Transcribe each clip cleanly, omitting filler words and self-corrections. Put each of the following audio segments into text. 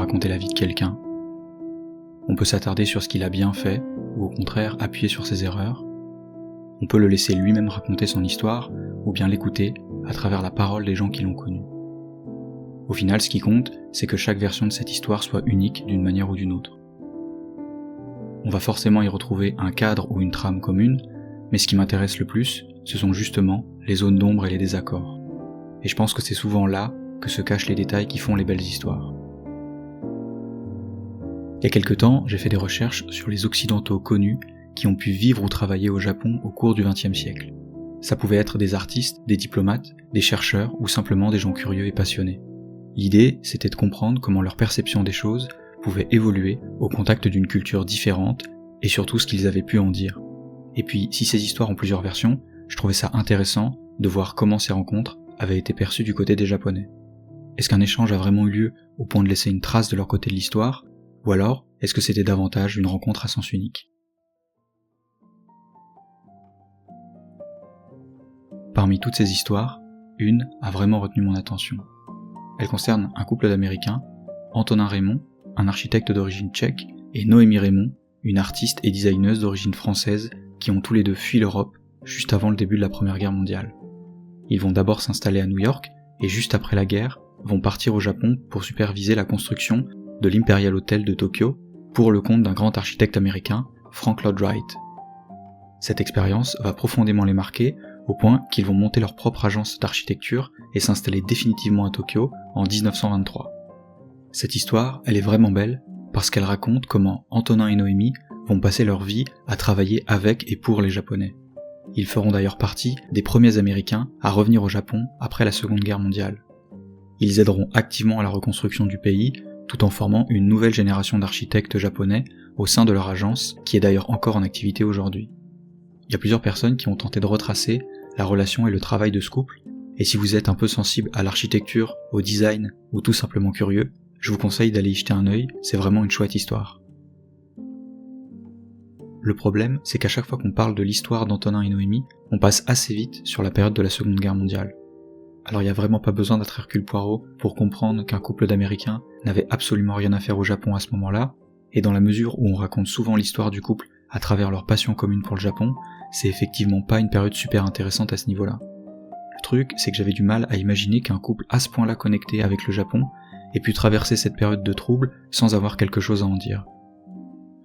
raconter la vie de quelqu'un. On peut s'attarder sur ce qu'il a bien fait, ou au contraire appuyer sur ses erreurs. On peut le laisser lui-même raconter son histoire, ou bien l'écouter à travers la parole des gens qui l'ont connu. Au final, ce qui compte, c'est que chaque version de cette histoire soit unique d'une manière ou d'une autre. On va forcément y retrouver un cadre ou une trame commune, mais ce qui m'intéresse le plus, ce sont justement les zones d'ombre et les désaccords. Et je pense que c'est souvent là que se cachent les détails qui font les belles histoires. Il y a quelque temps, j'ai fait des recherches sur les occidentaux connus qui ont pu vivre ou travailler au Japon au cours du XXe siècle. Ça pouvait être des artistes, des diplomates, des chercheurs ou simplement des gens curieux et passionnés. L'idée, c'était de comprendre comment leur perception des choses pouvait évoluer au contact d'une culture différente et surtout ce qu'ils avaient pu en dire. Et puis, si ces histoires ont plusieurs versions, je trouvais ça intéressant de voir comment ces rencontres avaient été perçues du côté des Japonais. Est-ce qu'un échange a vraiment eu lieu au point de laisser une trace de leur côté de l'histoire, ou alors est-ce que c'était davantage une rencontre à sens unique? Parmi toutes ces histoires, une a vraiment retenu mon attention. Elle concerne un couple d'Américains, Antonin Raymond, un architecte d'origine tchèque, et Noémie Raymond, une artiste et designeuse d'origine française, qui ont tous les deux fui l'Europe juste avant le début de la Première Guerre mondiale. Ils vont d'abord s'installer à New York, et juste après la guerre, vont partir au Japon pour superviser la construction de l'Imperial Hotel de Tokyo pour le compte d'un grand architecte américain, Frank Lloyd Wright. Cette expérience va profondément les marquer au point qu'ils vont monter leur propre agence d'architecture et s'installer définitivement à Tokyo en 1923. Cette histoire, elle est vraiment belle parce qu'elle raconte comment Antonin et Noémie vont passer leur vie à travailler avec et pour les Japonais. Ils feront d'ailleurs partie des premiers Américains à revenir au Japon après la Seconde Guerre mondiale. Ils aideront activement à la reconstruction du pays tout en formant une nouvelle génération d'architectes japonais au sein de leur agence qui est d'ailleurs encore en activité aujourd'hui. Il y a plusieurs personnes qui ont tenté de retracer la relation et le travail de ce couple, et si vous êtes un peu sensible à l'architecture, au design ou tout simplement curieux, je vous conseille d'aller y jeter un œil, c'est vraiment une chouette histoire. Le problème, c'est qu'à chaque fois qu'on parle de l'histoire d'Antonin et Noémie, on passe assez vite sur la période de la Seconde Guerre mondiale. Alors il n'y a vraiment pas besoin d'être Hercule Poirot pour comprendre qu'un couple d'Américains n'avait absolument rien à faire au Japon à ce moment-là, et dans la mesure où on raconte souvent l'histoire du couple à travers leur passion commune pour le Japon, c'est effectivement pas une période super intéressante à ce niveau-là. Le truc, c'est que j'avais du mal à imaginer qu'un couple à ce point-là connecté avec le Japon ait pu traverser cette période de trouble sans avoir quelque chose à en dire.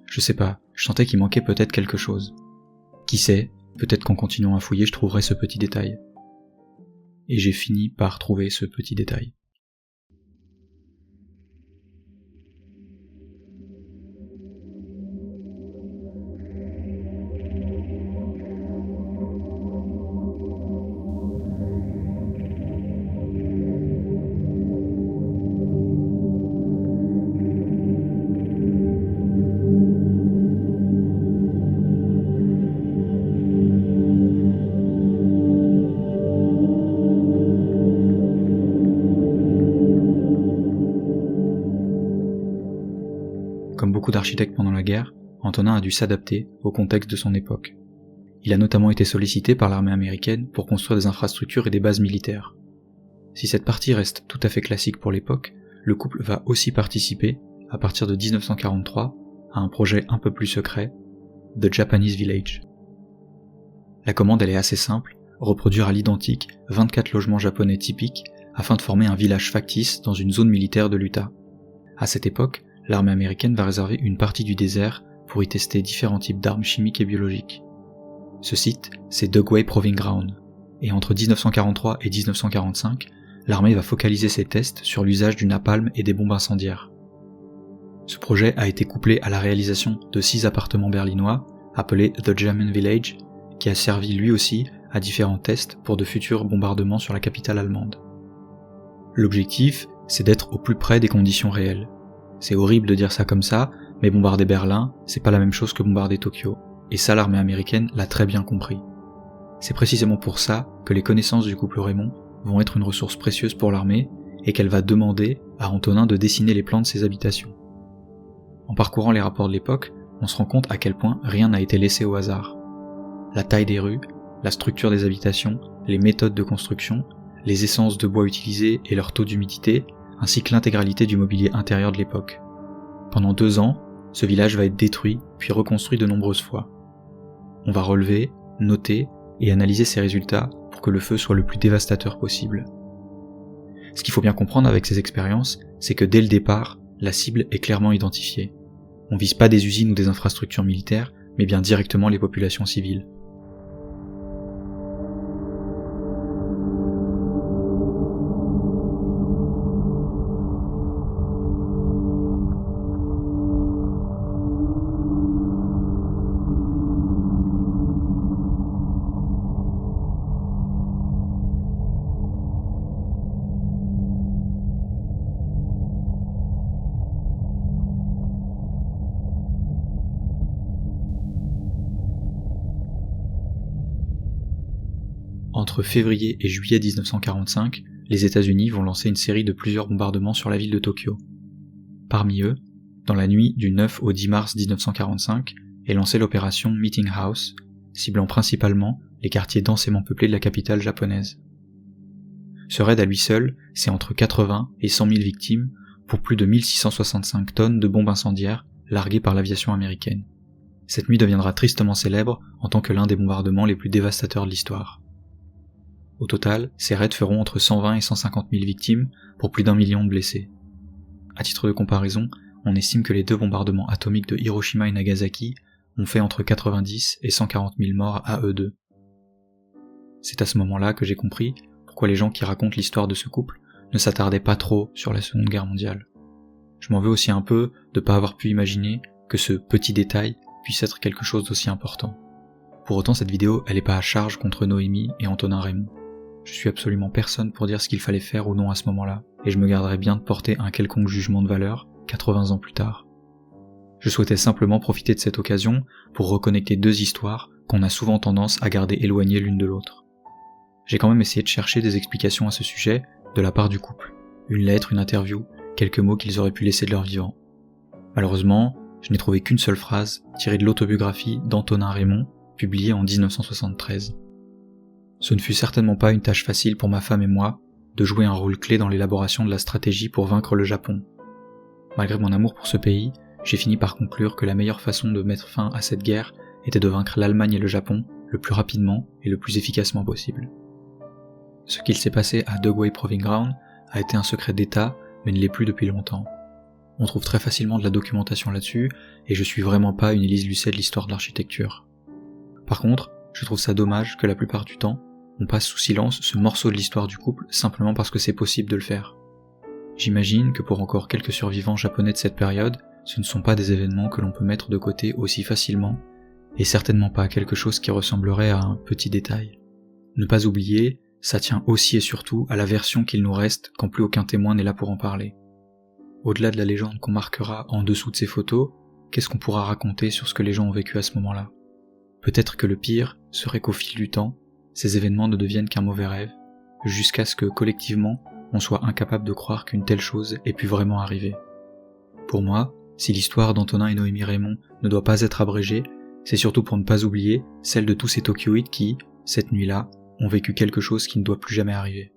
Je sais pas, je sentais qu'il manquait peut-être quelque chose. Qui sait, peut-être qu'en continuant à fouiller je trouverai ce petit détail. Et j'ai fini par trouver ce petit détail. Comme beaucoup d'architectes pendant la guerre, Antonin a dû s'adapter au contexte de son époque. Il a notamment été sollicité par l'armée américaine pour construire des infrastructures et des bases militaires. Si cette partie reste tout à fait classique pour l'époque, le couple va aussi participer, à partir de 1943, à un projet un peu plus secret, The Japanese Village. La commande elle est assez simple, reproduire à l'identique 24 logements japonais typiques afin de former un village factice dans une zone militaire de l'Utah. À cette époque, l'armée américaine va réserver une partie du désert pour y tester différents types d'armes chimiques et biologiques. Ce site, c'est Dugway Proving Ground, et entre 1943 et 1945, l'armée va focaliser ses tests sur l'usage du napalm et des bombes incendiaires. Ce projet a été couplé à la réalisation de 6 appartements berlinois, appelés The German Village, qui a servi lui aussi à différents tests pour de futurs bombardements sur la capitale allemande. L'objectif, c'est d'être au plus près des conditions réelles. C'est horrible de dire ça comme ça, mais bombarder Berlin, c'est pas la même chose que bombarder Tokyo. Et ça, l'armée américaine l'a très bien compris. C'est précisément pour ça que les connaissances du couple Raymond vont être une ressource précieuse pour l'armée et qu'elle va demander à Antonin de dessiner les plans de ses habitations. En parcourant les rapports de l'époque, on se rend compte à quel point rien n'a été laissé au hasard. La taille des rues, la structure des habitations, les méthodes de construction, les essences de bois utilisées et leur taux d'humidité, ainsi que l'intégralité du mobilier intérieur de l'époque. Pendant 2 ans, ce village va être détruit, puis reconstruit de nombreuses fois. On va relever, noter et analyser ces résultats pour que le feu soit le plus dévastateur possible. Ce qu'il faut bien comprendre avec ces expériences, c'est que dès le départ, la cible est clairement identifiée. On vise pas des usines ou des infrastructures militaires, mais bien directement les populations civiles. Entre février et juillet 1945, les États-Unis vont lancer une série de plusieurs bombardements sur la ville de Tokyo. Parmi eux, dans la nuit du 9 au 10 mars 1945, est lancée l'opération Meeting House, ciblant principalement les quartiers densément peuplés de la capitale japonaise. Ce raid à lui seul, c'est entre 80 et 100 000 victimes pour plus de 1665 tonnes de bombes incendiaires larguées par l'aviation américaine. Cette nuit deviendra tristement célèbre en tant que l'un des bombardements les plus dévastateurs de l'histoire. Au total, ces raids feront entre 120 et 150 000 victimes pour plus d'1 million de blessés. À titre de comparaison, on estime que les 2 bombardements atomiques de Hiroshima et Nagasaki ont fait entre 90 et 140 000 morts à eux deux. C'est à ce moment-là que j'ai compris pourquoi les gens qui racontent l'histoire de ce couple ne s'attardaient pas trop sur la Seconde Guerre mondiale. Je m'en veux aussi un peu de ne pas avoir pu imaginer que ce petit détail puisse être quelque chose d'aussi important. Pour autant, cette vidéo, elle n'est pas à charge contre Noémie et Antonin Raymond. Je suis absolument personne pour dire ce qu'il fallait faire ou non à ce moment-là, et je me garderai bien de porter un quelconque jugement de valeur 80 ans plus tard. Je souhaitais simplement profiter de cette occasion pour reconnecter 2 histoires qu'on a souvent tendance à garder éloignées l'une de l'autre. J'ai quand même essayé de chercher des explications à ce sujet de la part du couple. Une lettre, une interview, quelques mots qu'ils auraient pu laisser de leur vivant. Malheureusement, je n'ai trouvé qu'une seule phrase tirée de l'autobiographie d'Antonin Raymond, publiée en 1973. Ce ne fut certainement pas une tâche facile pour ma femme et moi de jouer un rôle clé dans l'élaboration de la stratégie pour vaincre le Japon. Malgré mon amour pour ce pays, j'ai fini par conclure que la meilleure façon de mettre fin à cette guerre était de vaincre l'Allemagne et le Japon le plus rapidement et le plus efficacement possible. Ce qu'il s'est passé à Dugway Proving Ground a été un secret d'État, mais ne l'est plus depuis longtemps. On trouve très facilement de la documentation là-dessus, et je suis vraiment pas une Élise Lucet de l'histoire de l'architecture. Par contre, je trouve ça dommage que la plupart du temps, on passe sous silence ce morceau de l'histoire du couple simplement parce que c'est possible de le faire. J'imagine que pour encore quelques survivants japonais de cette période, ce ne sont pas des événements que l'on peut mettre de côté aussi facilement, et certainement pas quelque chose qui ressemblerait à un petit détail. Ne pas oublier, ça tient aussi et surtout à la version qu'il nous reste quand plus aucun témoin n'est là pour en parler. Au-delà de la légende qu'on marquera en dessous de ces photos, qu'est-ce qu'on pourra raconter sur ce que les gens ont vécu à ce moment-là ? Peut-être que le pire serait qu'au fil du temps, ces événements ne deviennent qu'un mauvais rêve, jusqu'à ce que, collectivement, on soit incapable de croire qu'une telle chose ait pu vraiment arriver. Pour moi, si l'histoire d'Antonin et Noémie Raymond ne doit pas être abrégée, c'est surtout pour ne pas oublier celle de tous ces Tokyoïtes qui, cette nuit-là, ont vécu quelque chose qui ne doit plus jamais arriver.